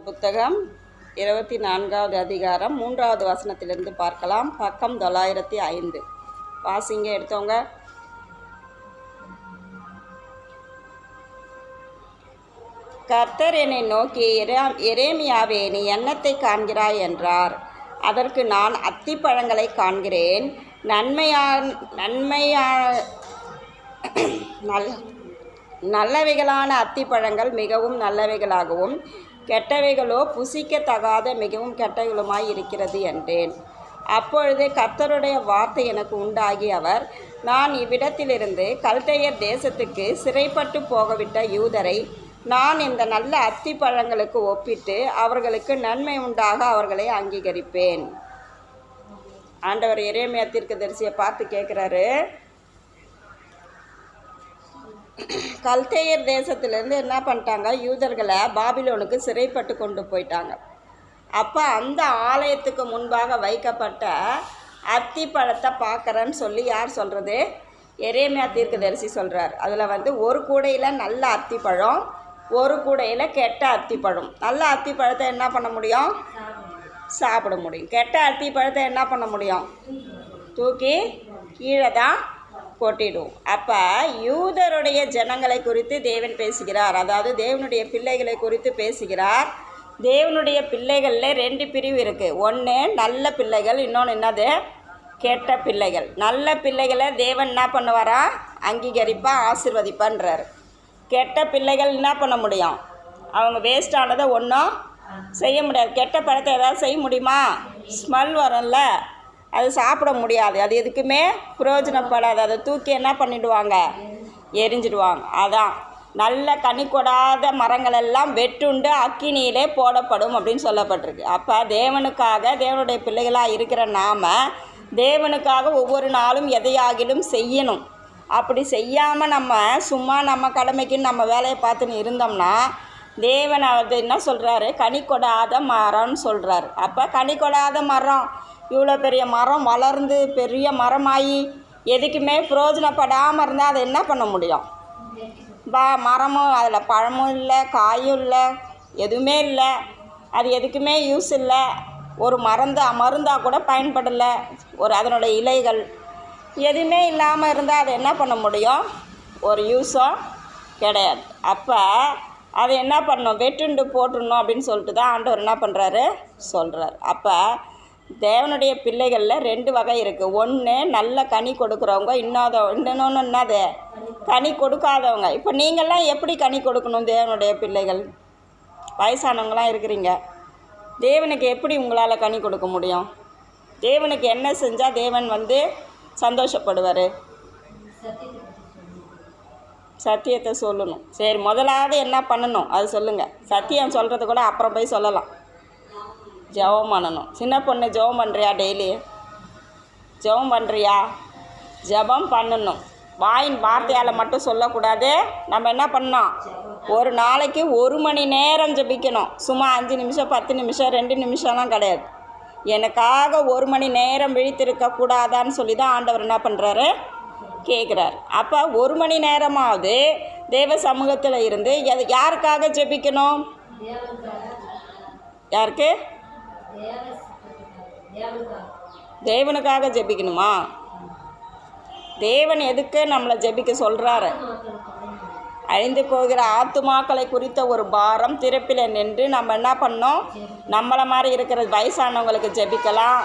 புத்தகம் 24வது அதிகாரம் 3வது வசனத்திலிருந்து பார்க்கலாம். பக்கம் 905. வாசிங்க எடுத்தவங்க. கர்த்தர் என்னை நோக்கி, எரேமியாவே, நீ என்னத்தை காண்கிறாய் என்றார். அதற்கு நான் அத்திப்பழங்களை காண்கிறேன். நல்லவைகளான அத்திப்பழங்கள் மிகவும் நல்லவைகளாகவும் கெட்டவைகளோ புசிக்கத்தகாத மிகவும் கெட்டவைகளுமாய் இருக்கிறது என்றேன். அப்பொழுது கர்த்தருடைய வார்த்தை எனக்கு உண்டாகி, அவர், நான் இவ்விடத்திலிருந்து கல்தேயர் தேசத்துக்கு சிறைப்பட்டு போகவிட்ட யூதரை நான் இந்த நல்ல அத்திப்பழங்களுக்கு ஒப்பிட்டு அவர்களுக்கு நன்மை உண்டாக அவர்களை அங்கீகரிப்பேன். ஆண்டவர் எரேமியா தீர்க்கதரிசியை பார்த்து கேட்குறாரு, கல்தேயர் தேசத்துலேருந்து என்ன பண்ணிட்டாங்க, யூதர்களை பாபிலோனுக்கு சிறைப்பட்டு கொண்டு போயிட்டாங்க. அப்போ அந்த ஆலயத்துக்கு முன்பாக வைக்கப்பட்ட அத்திப்பழத்தை பார்க்குறேன்னு சொல்லி யார் சொல்கிறது? எரேமியா தீர்க்கதரிசி சொல்கிறார். அதில் ஒரு கூடையில் நல்ல அத்திப்பழம், ஒரு கூடையில் கெட்ட அத்திப்பழம். நல்ல அத்திப்பழத்தை என்ன பண்ண முடியும்? சாப்பிட முடியும். கெட்ட அத்திப்பழத்தை என்ன பண்ண முடியும்? தூக்கி கீழே தான் கொட்டிடும். அப்போ யூதருடைய ஜனங்களை குறித்து தேவன் பேசுகிறார். அதாவது தேவனுடைய பிள்ளைகளை குறித்து பேசுகிறார். தேவனுடைய பிள்ளைகளில் 2 பிரிவு இருக்குது. ஒன்று நல்ல பிள்ளைகள், இன்னொன்று என்னது? கெட்ட பிள்ளைகள். நல்ல பிள்ளைகளை தேவன் என்ன பண்ணுவாரா? அங்கீகரிப்பா, ஆசீர்வதிப்பான்றார். கெட்ட பிள்ளைகள் என்ன பண்ண முடியும்? அவங்க வேஸ்டானதை ஒன்றும் செய்ய முடியாது. கெட்ட பழத்தை ஏதாவது செய்ய முடியுமா? ஸ்மெல் வரும்ல, அது சாப்பிட முடியாது. அது எதுக்குமே பிரயோஜனப்படாது. அதை தூக்கி என்ன பண்ணிடுவாங்க? எரிஞ்சிடுவாங்க. அதான் நல்ல கனி கொடாத மரங்களெல்லாம் வெட்டுண்டு அக்கினியிலே போடப்படும் அப்படின்னு சொல்லப்பட்டிருக்கு. அப்போ தேவனுக்காக, தேவனுடைய பிள்ளைகளாக இருக்கிற நாம் தேவனுக்காக ஒவ்வொரு நாளும் எதையாகிலும் செய்யணும். அப்படி செய்யாமல் நம்ம சும்மா நம்ம கடமைக்குன்னு நம்ம வேலையை பார்த்துன்னு இருந்தோம்னா தேவன் அது என்ன சொல்கிறாரு? கனி கொடாத மரம்னு சொல்கிறாரு. அப்போ கனி கொடாத மரம், இவ்வளோ பெரிய மரம் வளர்ந்து பெரிய மரமாகி எதுக்குமே பிரயோஜனப்படாமல் இருந்தால் அதை என்ன பண்ண முடியும்? மரமும் அதில் பழமும் இல்லை, காயும் இல்லை, எதுவுமே இல்லை, அது எதுக்குமே யூஸ் இல்லை. ஒரு மருந்தாக கூட பயன்படலை. அதனுடைய இலைகள் எதுவுமே இல்லாமல் இருந்தால் அதை என்ன பண்ண முடியும்? ஒரு யூஸும் கிடையாது. அப்போ அதை என்ன பண்ணணும்? வெட்டுண்டு போட்டுடணும் அப்படின்னு சொல்லிட்டு தான் ஆண்டவர் என்ன பண்ணுறாரு? சொல்கிறார். அப்போ தேவனுடைய பிள்ளைகளில் 2 வகை இருக்குது. ஒன்று நல்ல கனி கொடுக்குறவங்க, இன்னொன்று என்னது? கனி கொடுக்காதவங்க. இப்போ நீங்கள்லாம் எப்படி கனி கொடுக்கணும்? தேவனுடைய பிள்ளைகள், வயசானவங்களாம் இருக்கிறீங்க, தேவனுக்கு எப்படி உங்களால் கனி கொடுக்க முடியும்? தேவனுக்கு என்ன செஞ்சால் தேவன் சந்தோஷப்படுவார்? சத்தியத்தை சொல்லணும். சரி, முதலாவது என்ன பண்ணணும் அது சொல்லுங்கள். சத்தியம் சொல்கிறது கூட அப்புறம் போய் சொல்லலாம். ஜெபம் பண்ணணும். சின்ன பொண்ணு, ஜெபம் பண்ணுறியா? டெய்லி ஜெபம் பண்ணுறியா? ஜெபம் பண்ணணும். வாயின் வார்த்தையால் மட்டும் சொல்லக்கூடாது. நம்ம என்ன பண்ணோம்? ஒரு நாளைக்கு 1 மணி நேரம் ஜெபிக்கணும். சும்மா 5 நிமிஷம், 10 நிமிஷம், 2 நிமிஷம்லாம் கிடையாது. எனக்காக 1 மணி நேரம் விழித்திருக்கக்கூடாதான்னு சொல்லி தான் ஆண்டவர் என்ன பண்ணுறாரு? கேட்குறார். அப்போ 1 மணி நேரமாவது தேவ சமூகத்தில் இருந்து யாருக்காக ஜெபிக்கணும்? யாருக்கு? தேவனுக்காக ஜெபிக்கணுமா? தேவன் எதுக்கு நம்மளை ஜெபிக்க சொல்கிறாரு? அழிந்து போகிற ஆத்துமாக்களை குறித்த ஒரு பாரம் திறப்பில் நின்று நம்ம என்ன பண்ணோம்? நம்மளை மாதிரி இருக்கிற வயசானவங்களுக்கு ஜெபிக்கலாம்,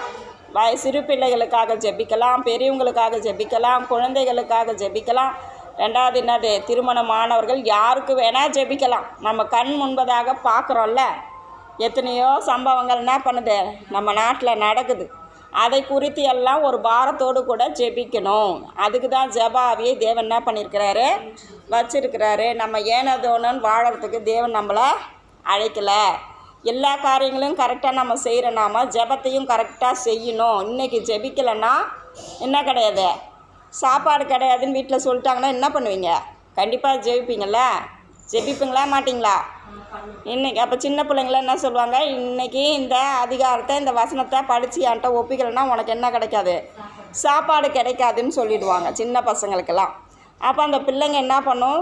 சிறு பிள்ளைகளுக்காக ஜெபிக்கலாம், பெரியவங்களுக்காக ஜெபிக்கலாம், குழந்தைகளுக்காக ஜெபிக்கலாம். 2வது என்னது? திருமணமானவர்கள், யாருக்கு வேணால் ஜெபிக்கலாம். நம்ம கண் முன்பதாக பார்க்குறோம்ல, எத்தனையோ சம்பவங்கள் என்ன பண்ணுது நம்ம நாட்டில் நடக்குது. அதை குறித்து எல்லாம் ஒரு பாரத்தோடு கூட ஜெபிக்கணும். அதுக்கு தான் ஜெப ஆவியை தேவன் என்ன பண்ணியிருக்கிறாரு? வச்சிருக்கிறாரு. நம்ம ஏனதோனன்னு வாழறதுக்கு தேவன் நம்மளை அழைக்கலை. எல்லா காரியங்களும் கரெக்டாக நம்ம செய்கிற நாம ஜெபத்தையும் கரெக்டாக செய்யணும். இன்றைக்கி ஜெபிக்கலைன்னா என்ன கிடையாது? சாப்பாடு கிடையாதுன்னு வீட்டில் சொல்லிட்டாங்கன்னா என்ன பண்ணுவீங்க? கண்டிப்பாக ஜெபிப்பீங்கள? ஜெபிப்பீங்களா மாட்டிங்களா? இன்றைக்கி அப்போ சின்ன பிள்ளைங்களாம் என்ன சொல்லுவாங்க? இன்றைக்கி இந்த அதிகாரத்தை, இந்த வசனத்தை படித்து என்கிட்ட ஒப்பிக்கலைன்னா உனக்கு என்ன கிடைக்காது? சாப்பாடு கிடைக்காதுன்னு சொல்லிடுவாங்க சின்ன பசங்களுக்கெல்லாம். அப்போ அந்த பிள்ளைங்க என்ன பண்ணும்,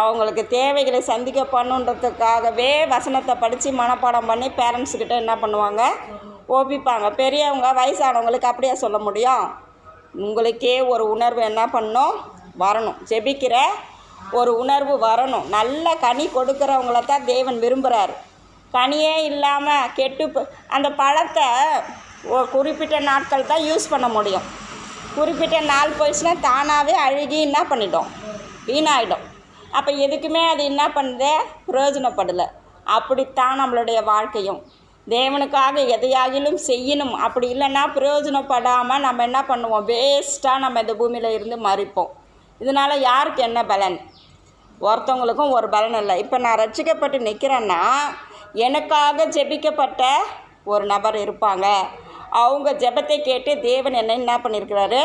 அவங்களுக்கு தேவைகளை சந்திக்க பண்ணுன்றதுக்காகவே வசனத்தை படித்து மனப்பாடம் பண்ணி பேரண்ட்ஸுக்கிட்ட என்ன பண்ணுவாங்க, ஒப்பிப்பாங்க. பெரியவங்க வயசானவங்களுக்கு அப்படியே சொல்ல முடியும்? உங்களுக்கே ஒரு உணர்வு என்ன பண்ணணும், வரணும். ஜெபிக்கிற ஒரு உணர்வு வரணும். நல்ல கனி கொடுக்குறவங்கள தான் தேவன் விரும்புகிறார். கனியே இல்லாமல் அந்த பழத்தை ஒரு குறிப்பிட்ட நாட்கள் தான் யூஸ் பண்ண முடியும். குறிப்பிட்ட நாள் போயிடுச்சுன்னா தானாகவே அழுகி என்ன பண்ணிட்டோம், வீணாயிடும். அப்போ எதுக்குமே அது என்ன பண்ணுது, பிரயோஜனப்படலை. அப்படித்தான் நம்மளுடைய வாழ்க்கையும். தேவனுக்காக எதையாகிலும் செய்யணும், அப்படி இல்லைன்னா பிரயோஜனப்படாமல் நம்ம என்ன பண்ணுவோம், வேஸ்ட்டாக நம்ம இந்த பூமியில் இருந்து மறிப்போம். இதனால் யாருக்கு என்ன பலன்? ஒருத்தவங்களுக்கும் ஒரு பலன் இல்லை. இப்போ நான் ரட்சிக்கப்பட்டு நிற்கிறேன்னா எனக்காக ஜெபிக்கப்பட்ட ஒரு நபர் இருப்பாங்க. அவங்க ஜெபத்தை கேட்டு தேவன் என்ன பண்ணியிருக்கிறாரு,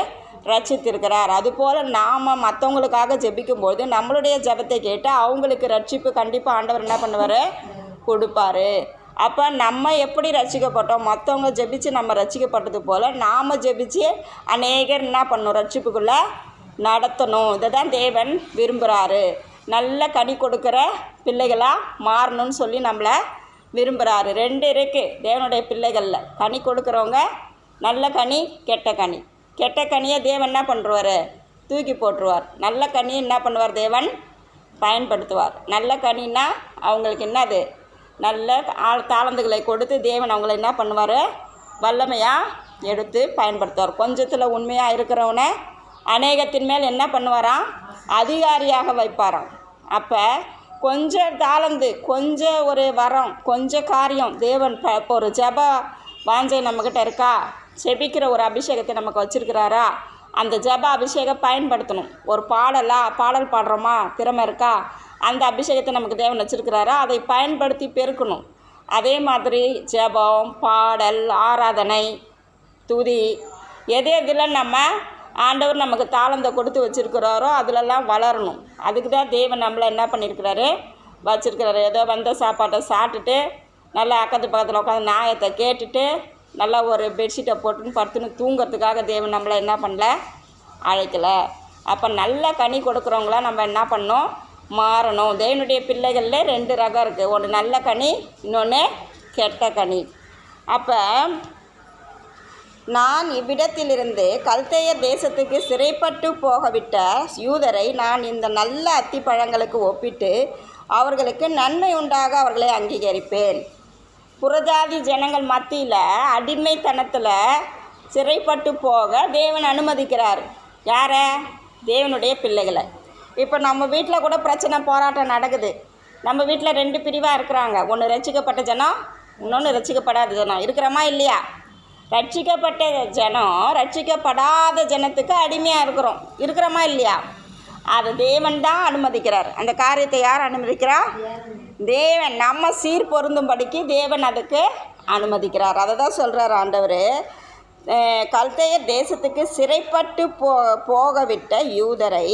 ரட்சித்திருக்கிறார். அதுபோல் நாம் மற்றவங்களுக்காக ஜெபிக்கும்போது நம்மளுடைய ஜெபத்தை கேட்டு அவங்களுக்கு ரட்சிப்பு கண்டிப்பாக ஆண்டவர் என்ன பண்ணுவார், கொடுப்பார். அப்போ நம்ம எப்படி ரட்சிக்கப்பட்டோம், மற்றவங்க ஜெபிச்சு நம்ம ரட்சிக்கப்பட்டது போல் நாம் ஜெபிச்சு அநேகர் என்ன பண்ணணும், ரட்சிப்புக்குள்ளே நடத்தணும். இதை தான் தேவன் விரும்புகிறாரு. நல்ல கனி கொடுக்குற பிள்ளைகளாக மாறணும்னு சொல்லி நம்மளை விரும்புகிறாரு. 2 இருக்குது தேவனுடைய பிள்ளைகளில். கனி கொடுக்குறவங்க நல்ல கனி, கெட்ட கனி. கெட்ட கனியை தேவன் என்ன பண்ணுவார், தூக்கி போட்டுருவார். நல்ல கனி என்ன பண்ணுவார், தேவன் பயன்படுத்துவார். நல்ல கனின்னா அவங்களுக்கு என்னது, நல்ல தாளந்துகளை கொடுத்து தேவன் அவங்கள என்ன பண்ணுவார், வல்லமையாக எடுத்து பயன்படுத்துவார். கொஞ்சத்தில் உண்மையாக இருக்கிறவனை அநேகத்தின் மேல் என்ன பண்ணுவாராம், அதிகாரியாக வைப்பாராம். அப்போ கொஞ்சம் தாளந்து, கொஞ்சம் ஒரு வரம், கொஞ்சம் காரியம் தேவன் இப்போ ஒரு ஜெப வாஞ்சை நம்மக்கிட்ட இருக்கா, செபிக்கிற ஒரு அபிஷேகத்தை நமக்கு வச்சுருக்கிறாரா, அந்த ஜெப அபிஷேகம் பயன்படுத்தணும். ஒரு பாடல் பாடுறோமா, திறமை இருக்கா, அந்த அபிஷேகத்தை நமக்கு தேவன் வச்சுருக்கிறாரா, அதை பயன்படுத்தி பெருக்கணும். அதே மாதிரி ஜெபம், பாடல், ஆராதனை, துதி, எதில் நம்ம ஆண்டவர் நமக்கு தாளந்தை கொடுத்து வச்சுருக்கிறாரோ அதிலெல்லாம் வளரணும். அதுக்கு தான் தேவன் நம்மளை என்ன பண்ணியிருக்கிறாரு, வச்சுருக்கிறாரு. ஏதோ வந்த சாப்பாட்டை சாப்பிட்டுட்டு நல்லா அக்கத்து பக்கத்தில் உட்காந்து நியாயத்தை கேட்டுட்டு நல்லா ஒரு பெட்ஷீட்டை போட்டுன்னு படுத்துன்னு தூங்கிறதுக்காக தேவன் நம்மளை என்ன பண்ணல, அழைக்கலை. அப்போ நல்ல கனி கொடுக்குறவங்களாம் நம்ம என்ன பண்ணணும், மாறணும். தேவனுடைய பிள்ளைகளில் 2 ரகம் இருக்குது. ஒன்று நல்ல கனி, இன்னொன்று கெட்ட கனி. அப்போ நான் இவ்விடத்திலிருந்து கல்தேய தேசத்துக்கு சிறைப்பட்டு போகவிட்ட யூதரை நான் இந்த நல்ல அத்திப்பழங்களுக்கு ஒப்பிட்டு அவர்களுக்கு நன்மை உண்டாக அவர்களை அங்கீகரிப்பேன். புறஜாதி ஜனங்கள் மத்தியில் அடிமைத்தனத்தில் சிறைப்பட்டு போக தேவன் அனுமதிக்கிறார். யாரை, தேவனுடைய பிள்ளைகளை. இப்போ நம்ம வீட்டில் கூட பிரச்சனை, போராட்டம் நடக்குது. நம்ம வீட்டில் 2 பிரிவாக இருக்கிறாங்க. ஒன்று ரட்சிக்கப்பட்ட ஜனம், இன்னொன்று ரட்சிக்கப்படாத ஜனம். இருக்கிறோமா இல்லையா? ரட்சிக்கப்பட்ட ஜனம் ரட்சிக்கப்படாத ஜனத்துக்கு அடிமையாக இருக்கிறோமா இல்லையா? அதை தேவன் தான் அனுமதிக்கிறார். அந்த காரியத்தை யார் அனுமதிக்கிறா, தேவன். நம்ம சீர் பொருந்தும்படிக்கு தேவன் அதுக்கு அனுமதிக்கிறார். அதை தான் சொல்கிறார் ஆண்டவர். கல்தேய தேசத்துக்கு சிறைப்பட்டு போகவிட்ட யூதரை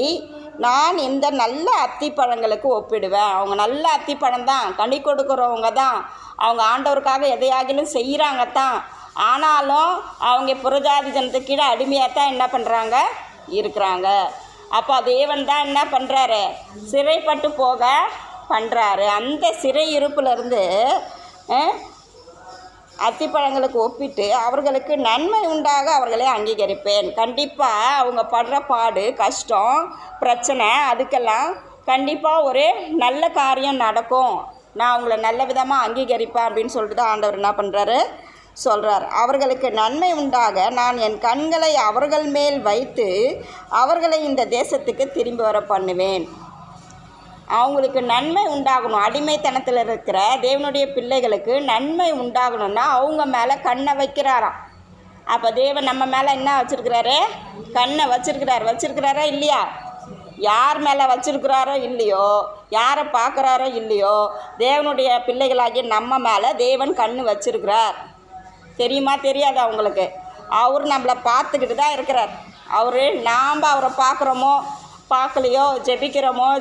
நான் இந்த நல்ல அத்திப்பழங்களுக்கு ஒப்பிடுவேன். அவங்க நல்ல அத்திப்பழம் தான், கனி கொடுக்குறவங்க தான், அவங்க ஆண்டவருக்காக எதையாகிலும் செய்கிறாங்க தான். ஆனாலும் அவங்க புறஜாதி ஜனத்துக்கு கீழே அடிமையாக தான் என்ன பண்ணுறாங்க, இருக்கிறாங்க. அப்போ தேவன் தான் என்ன பண்ணுறாரு, சிறைப்பட்டு போக பண்ணுறாரு. அந்த சிறை இருப்பிலிருந்து அத்திப்பழங்களுக்கு ஒப்பிட்டு அவர்களுக்கு நன்மை உண்டாக அவர்களை அங்கீகரிப்பேன். கண்டிப்பாக அவங்க படுற பாடு, கஷ்டம், பிரச்சனை, அதுக்கெல்லாம் கண்டிப்பாக ஒரு நல்ல காரியம் நடக்கும். நான் அவங்கள நல்ல விதமாக அங்கீகரிப்பேன் அப்படின்னு சொல்லிட்டு தான் ஆண்டவர் என்ன பண்ணுறாரு, சொல்கிறார். அவர்களுக்கு நன்மை உண்டாக நான் என் கண்களை அவர்கள் மேல் வைத்து அவர்களை இந்த தேசத்துக்கு திரும்பி வர பண்ணுவேன். அவங்களுக்கு நன்மை உண்டாகணும். அடிமைத்தனத்தில் இருக்கிற தேவனுடைய பிள்ளைகளுக்கு நன்மை உண்டாகணும்னா அவங்க மேலே கண்ணை வைக்கிறாராம். அப்போ தேவன் நம்ம மேலே என்ன வச்சுருக்கிறாரு, கண்ணை வச்சுருக்கிறாரா இல்லையா? யார் மேலே வச்சுருக்கிறாரோ இல்லையோ, யாரை பார்க்குறாரோ இல்லையோ, தேவனுடைய பிள்ளைகளாகிய நம்ம மேலே தேவன் கண் வச்சுருக்கிறார். தெரியுமா தெரியாதா உங்களுக்கு? அவர் நம்மளை பார்த்துக்கிட்டு தான் இருக்கிறார். நாம் அவரை பார்க்குறோமோ பார்க்கலையோ,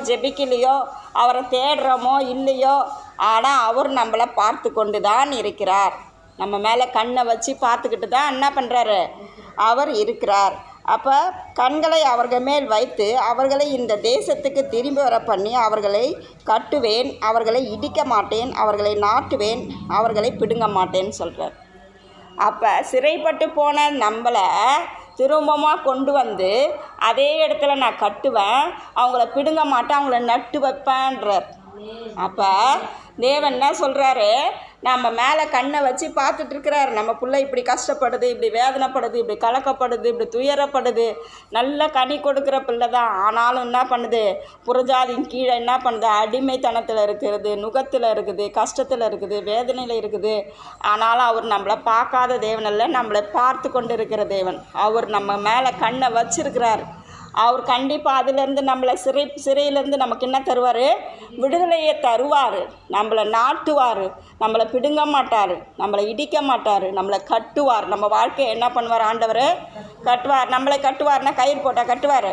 ஜெபிக்கலையோ, அவரை தேடுறோமோ இல்லையோ, ஆனால் அவர் நம்மளை பார்த்து கொண்டு தான் இருக்கிறார். நம்ம மேலே கண்ணை வச்சு பார்த்துக்கிட்டு தான் என்ன பண்ணுறாரு, அவர் இருக்கிறார். அப்போ கண்களை அவர்கள் மேல் வைத்து அவர்களை இந்த தேசத்துக்கு திரும்பி வர பண்ணி அவர்களை கட்டுவேன், அவர்களை இடிக்க மாட்டேன், அவர்களை நாட்டுவேன், அவர்களை பிடுங்க மாட்டேன்னு சொல்கிறார். அப்போ சிறைப்பட்டு போன நம்மளை திரும்பமாக கொண்டு வந்து அதே இடத்துல நான் கட்டுவேன், அவங்கள பிடுங்க மாட்டேன், அவங்கள நட்டு வைப்பேன்றார். அப்போ தேவன் என்ன சொல்கிறாரு, நம்ம மேலே கண்ணை வச்சு பார்த்துட்ருக்கிறாரு. நம்ம பிள்ளை இப்படி கஷ்டப்படுது, இப்படி வேதனைப்படுது, இப்படி கலக்கப்படுது, இப்படி துயரப்படுது, நல்ல கனி கொடுக்குற பிள்ளை தான். ஆனாலும் என்ன பண்ணுது, புறஜாதியின் கீழே என்ன பண்ணுது, அடிமைத்தனத்தில் இருக்கிறது, நுகத்தில் இருக்குது, கஷ்டத்தில் இருக்குது, வேதனையில் இருக்குது. ஆனாலும் அவர் நம்மளை பார்க்காத தேவன் அல்ல, நம்மளை பார்த்து கொண்டு இருக்கிற தேவன். அவர் நம்ம மேலே கண்ணை வச்சிருக்கிறார். அவர் கண்டிப்பாக அதிலேருந்து நம்மளை சிறையிலேருந்து நமக்கு என்ன தருவார், விடுதலையை தருவார். நம்மளை நாட்டுவார், நம்மளை பிடுங்க மாட்டார், நம்மளை இடிக்க மாட்டார், நம்மளை கட்டுவார். நம்ம வாழ்க்கையை என்ன பண்ணுவார் ஆண்டவர், கட்டுவார். நம்மளை கட்டுவார்னா கயிறு போட்டால் கட்டுவார்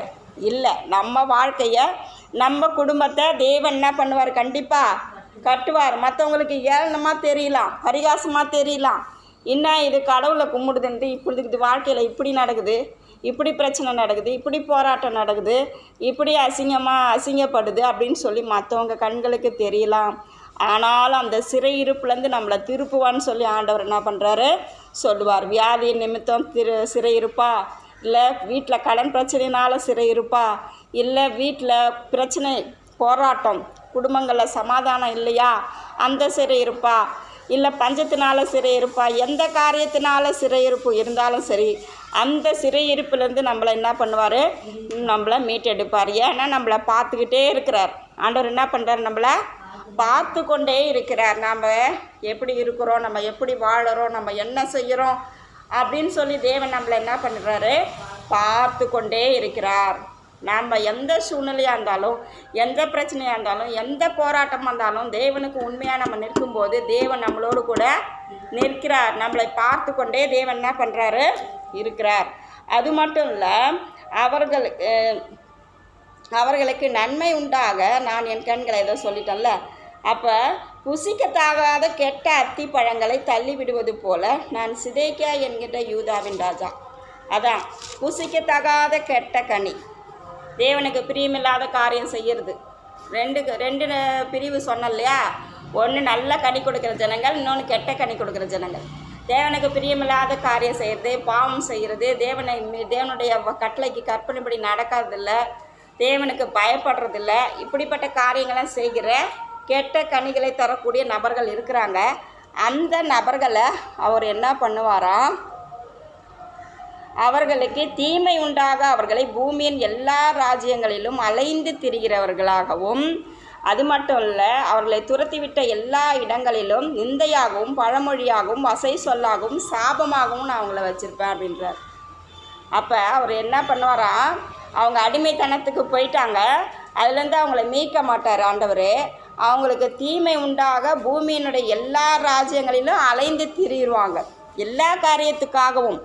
இல்லை, நம்ம வாழ்க்கையை நம்ம குடும்பத்தை தேவன் என்ன பண்ணுவார், கண்டிப்பாக கட்டுவார். மற்றவங்களுக்கு ஏளனமாக தெரியலாம், பரிகாசமாக தெரியலாம், இன்னும் இது கடவுளை கும்பிடுதுன்ட்டு இப்படி இது வாழ்க்கையில் இப்படி நடக்குது, இப்படி பிரச்சனை நடக்குது, இப்படி போராட்டம் நடக்குது, இப்படி அசிங்கப்படுது அப்படின்னு சொல்லி மற்றவங்க கண்களுக்கு தெரியலாம். ஆனாலும் அந்த சிறையிருப்புலேருந்து நம்மளை திருப்புவான்னு சொல்லி ஆண்டவர் என்ன பண்ணுறாரு சொல்லுவார். வியாதி நிமித்தம் சிறையிருப்பா, இல்லை வீட்டில் கடன் பிரச்சனையினால் சிறையிருப்பா, இல்லை வீட்டில் பிரச்சனை போராட்டம் குடும்பங்களில் சமாதானம் இல்லையா அந்த சிறையிருப்பா, இல்லை பஞ்சத்தினால சிறையிருப்பா, எந்த காரியத்தினால சிறையிருப்பு இருந்தாலும் சரி அந்த சிறையிருப்பிலேருந்து நம்மளை என்ன பண்ணுவார், நம்மளை மீட்டெடுப்பார். ஏன்னா நம்மளை பார்த்துக்கிட்டே இருக்கிறார் ஆண்டவர். என்ன பண்ணுறார், நம்மளை பார்த்து கொண்டே இருக்கிறார். நாம் எப்படி இருக்கிறோம், நம்ம எப்படி வாழறோம், நம்ம என்ன செய்கிறோம் அப்படின்னு சொல்லி தேவன் நம்மளை என்ன பண்ணுறாரு, பார்த்து கொண்டே இருக்கிறார். நம்ம எந்த சூழ்நிலையாக இருந்தாலும், எந்த பிரச்சனையாக இருந்தாலும், எந்த போராட்டமாக இருந்தாலும் தேவனுக்கு உண்மையாக நம்ம நிற்கும்போது தேவன் நம்மளோடு கூட நிற்கிறார். நம்மளை பார்த்து கொண்டே தேவன் என்ன பண்ணுறாரு, இருக்கிறார். அது மட்டும் இல்லை, அவர்களுக்கு நன்மை உண்டாக நான் என் கண்களை ஏதோ சொல்லிட்டேன்ல. அப்போ புசிக்கத்தாகாத கெட்ட அத்தி பழங்களை தள்ளி விடுவது போல நான் சிதேக்கியா என்கின்ற யூதாவின் ராஜா. அதான் புசிக்கத்தகாத கெட்ட கனி, தேவனுக்கு பிரியமில்லாத காரியம் செய்கிறது. ரெண்டு பிரிவு சொன்னோம் இல்லையா, ஒன்று நல்ல கனி கொடுக்குற ஜனங்கள், இன்னொன்று கெட்ட கனி கொடுக்குற ஜனங்கள். தேவனுக்கு பிரியமில்லாத காரியம் செய்கிறது, பாவம் செய்கிறது, தேவனுடைய கட்டளைக்கு கற்பனைப்படி நடக்கிறதில்ல, தேவனுக்கு பயப்படுறதில்ல, இப்படிப்பட்ட காரியங்களாம் செய்கிற கெட்ட கனிகளை தரக்கூடிய நபர்கள் இருக்கிறாங்க. அந்த நபர்களை அவர் என்ன பண்ணுவாராம், அவர்களுக்கு தீமை உண்டாக அவர்களை பூமியின் எல்லா ராஜ்யங்களிலும் அலைந்து திரிகிறவர்களாகவும், அது மட்டும் இல்லை அவர்களை துரத்திவிட்ட எல்லா இடங்களிலும் நிந்தையாகவும் பழமொழியாகவும் வசை சொல்லாகவும் சாபமாகவும் நான் அவங்கள வச்சுருப்பேன் அப்படின்றார். அப்போ அவர் என்ன பண்ணுவாராம், அவங்க அடிமைத்தனத்துக்கு போயிட்டாங்க, அதுலேருந்து அவங்கள மீட்க மாட்டார் ஆண்டவர். அவங்களுக்கு தீமை உண்டாக பூமியினுடைய எல்லா ராஜ்யங்களிலும் அலைந்து திரிவாங்க. எல்லா காரியத்துக்காகவும்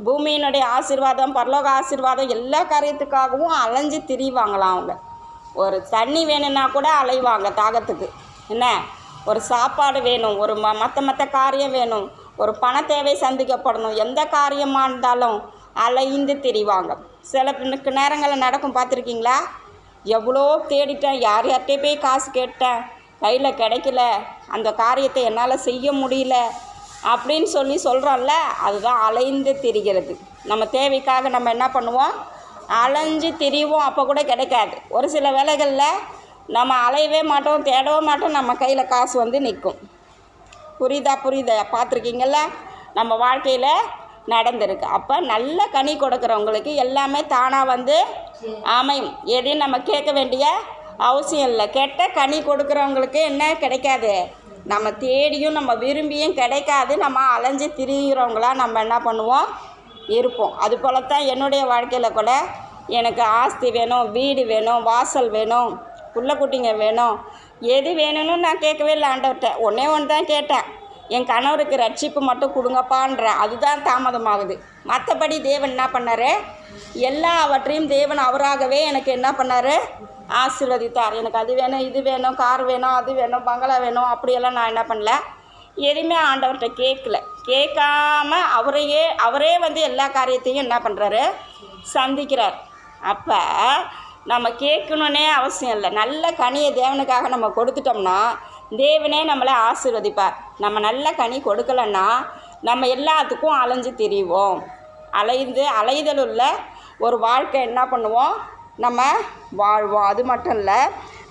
பூமியினுடைய ஆசீர்வாதம், பரலோக ஆசீர்வாதம், எல்லா காரியத்துக்காகவும் அலைஞ்சு திரிவாங்களாம். அவங்க ஒரு தண்ணி வேணும்னா கூட அலைவாங்க தாகத்துக்கு, என்ன ஒரு சாப்பாடு வேணும், ஒரு மற்ற காரியம் வேணும், ஒரு பண தேவை சந்திக்கப்படணும், எந்த காரியமாக இருந்தாலும் அலைந்து திரிவாங்க. சில நேரங்களில் நடக்கும், பார்த்துருக்கீங்களா? எவ்வளோ தேடிட்டேன், யார்கிட்டே போய் காசு கேட்டேன், கையில் கிடைக்கல, அந்த காரியத்தை என்னால் செய்ய முடியல அப்படின்னு சொல்கிறோம்ல, அதுதான் அலைந்து திரிகிறது. நம்ம தேவைக்காக நம்ம என்ன பண்ணுவோம், அலைஞ்சு திரிவோம், அப்போ கூட கிடைக்காது. ஒரு சில வேளைகளில் நம்ம அலையவே மாட்டோம், தேடவே மாட்டோம், நம்ம கையில் காசு வந்து நிற்கும். புரியுதா பார்த்துருக்கீங்கள, நம்ம வாழ்க்கையில் நடந்திருக்கு. அப்போ நல்ல கனி கொடுக்குறவங்களுக்கு எல்லாமே தானாக வந்து அமையும், எதையும் நம்ம கேட்க வேண்டிய அவசியம் இல்லை. கெட்ட கனி கொடுக்குறவங்களுக்கு என்ன கிடைக்காது, நம்ம தேடியும் நம்ம விரும்பியும் கிடைக்காது. நம்ம அலைஞ்சு திரிகிறவங்களா நம்ம என்ன பண்ணுவோம், இருப்போம். அது போல தான் என்னுடைய வாழ்க்கையில் கூட எனக்கு ஆஸ்தி வேணும், வீடு வேணும், வாசல் வேணும், புள்ள குட்டிங்க வேணும், எது வேணும்னு நான் கேட்கவே இல்லை ஆண்டவர்கிட்ட. ஒன்றே ஒன்று தான் கேட்டேன், என் கணவருக்கு ரட்சிப்பு மட்டும் கொடுங்கப்பான்ற. அதுதான் தாமதமாகுது. மற்றபடி தேவன் என்ன பண்ணார், எல்லாவற்றையும் தேவன் அவராகவே எனக்கு என்ன பண்ணார், ஆசீர்வதித்தார். எனக்கு அது வேணும், இது வேணும், கார் வேணும், அது வேணும், பங்களா வேணும், அப்படியெல்லாம் நான் என்ன பண்ணல, எதுவுமே ஆண்டவர்கிட்ட கேட்கல. கேட்காம அவரே வந்து எல்லா காரியத்தையும் என்ன பண்ணுறாரு, சந்திக்கிறார். அப்போ நம்ம கேட்கணுன்னே அவசியம் இல்லை. நல்ல கனியை தேவனுக்காக நம்ம கொடுத்துட்டோம்னா தேவனே நம்மளை ஆசீர்வதிப்பார். நம்ம நல்ல கனி கொடுக்கலன்னா நம்ம எல்லாத்துக்கும் அலைஞ்சு திரிவோம். அலைதல் உள்ள ஒரு வாழ்க்கை என்ன பண்ணுவோம், நம்ம வாழ்வோம். அது மட்டும் இல்லை,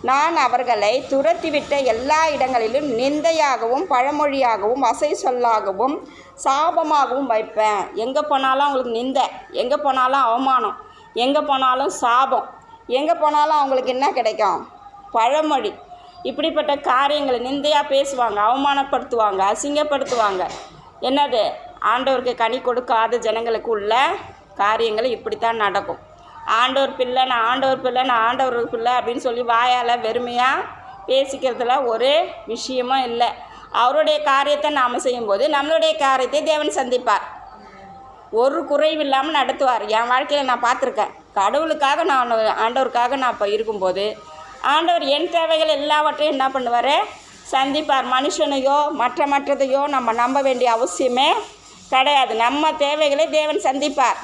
நான் அவர்களை துரத்திவிட்ட எல்லா இடங்களிலும் நிந்தையாகவும் பழமொழியாகவும் வசை சொல்லாகவும் சாபமாகவும் வைப்பேன். எங்கே போனாலும் அவங்களுக்கு நிந்தை, எங்கே போனாலும் அவமானம், எங்கே போனாலும் சாபம், எங்கே போனாலும் அவங்களுக்கு என்ன கிடைக்கும், பழமொழி. இப்படிப்பட்ட காரியங்களை நிந்தையாக பேசுவாங்க, அவமானப்படுத்துவாங்க, அசிங்கப்படுத்துவாங்க. என்னது, ஆண்டவருக்கு கனி கொடுக்காத ஜனங்களுக்கு உள்ள காரியங்கள் இப்படித்தான் நடக்கும். ஆண்டவர் பிள்ளை, நான் ஆண்டவர் பிள்ளை, நான் ஆண்டவர் பிள்ளை அப்படின்னு சொல்லி வாயால் வெறுமையாக பேசிக்கிறதுல ஒரு விஷயமும் இல்லை. அவருடைய காரியத்தை நாம் செய்யும்போது நம்மளுடைய காரியத்தை தேவன் சந்திப்பார். ஒரு குறைவு இல்லாமல் நடத்துவார். என் வாழ்க்கையில் நான் பார்த்துருக்கேன். கடவுளுக்காக நான் ஆண்டவருக்காக நான் இப்போ இருக்கும்போது ஆண்டவர் என் தேவைகள் எல்லாவற்றையும் என்ன பண்ணுவார், சந்திப்பார். மனுஷனையோ மற்றதையோ நம்ம நம்ப வேண்டிய அவசியமே கிடையாது. நம்ம தேவைகளை தேவன் சந்திப்பார்.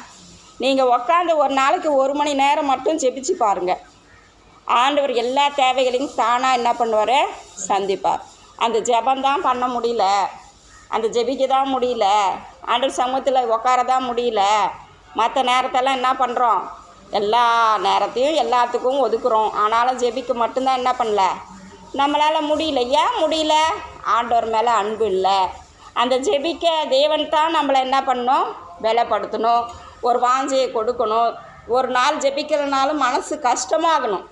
நீங்கள் உட்காந்து ஒரு நாளைக்கு 1 மணி நேரம் மட்டும் ஜெபிச்சு பாருங்கள். ஆண்டவர் எல்லா தேவைகளையும் தானாக என்ன பண்ணுவார், சந்திப்பார். அந்த ஜெபந்தான் பண்ண முடியல, அந்த ஜெபிக்க தான் முடியல, ஆண்டவர் சமூகத்தில் உட்கார தான் முடியல, மற்ற நேரத்தெல்லாம் என்ன பண்ணுறோம், எல்லா நேரத்தையும் எல்லாத்துக்கும் ஒதுக்குறோம். ஆனாலும் ஜெபிக்க மட்டும்தான் என்ன பண்ணல, நம்மளால் முடியல. ஏன் முடியல, ஆண்டவர் மேலே அன்பு இல்லை. அந்த ஜெபிக்க தேவன் தான் நம்மளை என்ன பண்ணணும், பலப்படுத்தணும், ஒரு வாஞ்சையை கொடுக்கணும். ஒரு நாள் ஜெபிக்கிறனாலும் மனசு கஷ்டமாகணும்.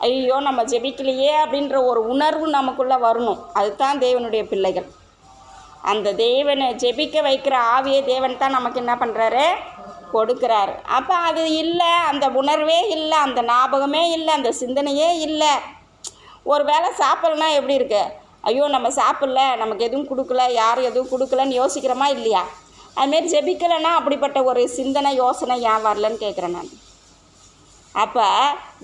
ஐயோ நம்ம ஜெபிக்கலையே அப்படின்ற ஒரு உணர்வு நமக்குள்ளே வரணும். அதுதான் தேவனுடைய பிள்ளைகள். அந்த தேவனை ஜெபிக்க வைக்கிற ஆவியை தேவன் தான் நமக்கு என்ன பண்ணுறாரு, கொடுக்குறாரு. அப்போ அது இல்லை, அந்த உணர்வே இல்லை, அந்த ஞாபகமே இல்லை, அந்த சிந்தனையே இல்லை. ஒரு வேளை சாப்பிட்லன்னா எப்படி இருக்கு, ஐயோ நம்ம சாப்பிடல, நமக்கு எதுவும் கொடுக்கல, யாரும் எதுவும் கொடுக்கலன்னு யோசிக்கிறோமா இல்லையா? அதுமாரி ஜெபிக்கலைன்னா அப்படிப்பட்ட ஒரு சிந்தனை யோசனை ஏன் வரலன்னு கேட்குறேன் நான். அப்போ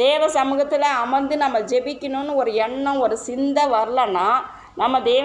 தேவ சமூகத்தில் அமர்ந்து நம்ம ஜெபிக்கணும்னு ஒரு எண்ணம், ஒரு சிந்தை வரலன்னா நம்ம தேவனுடைய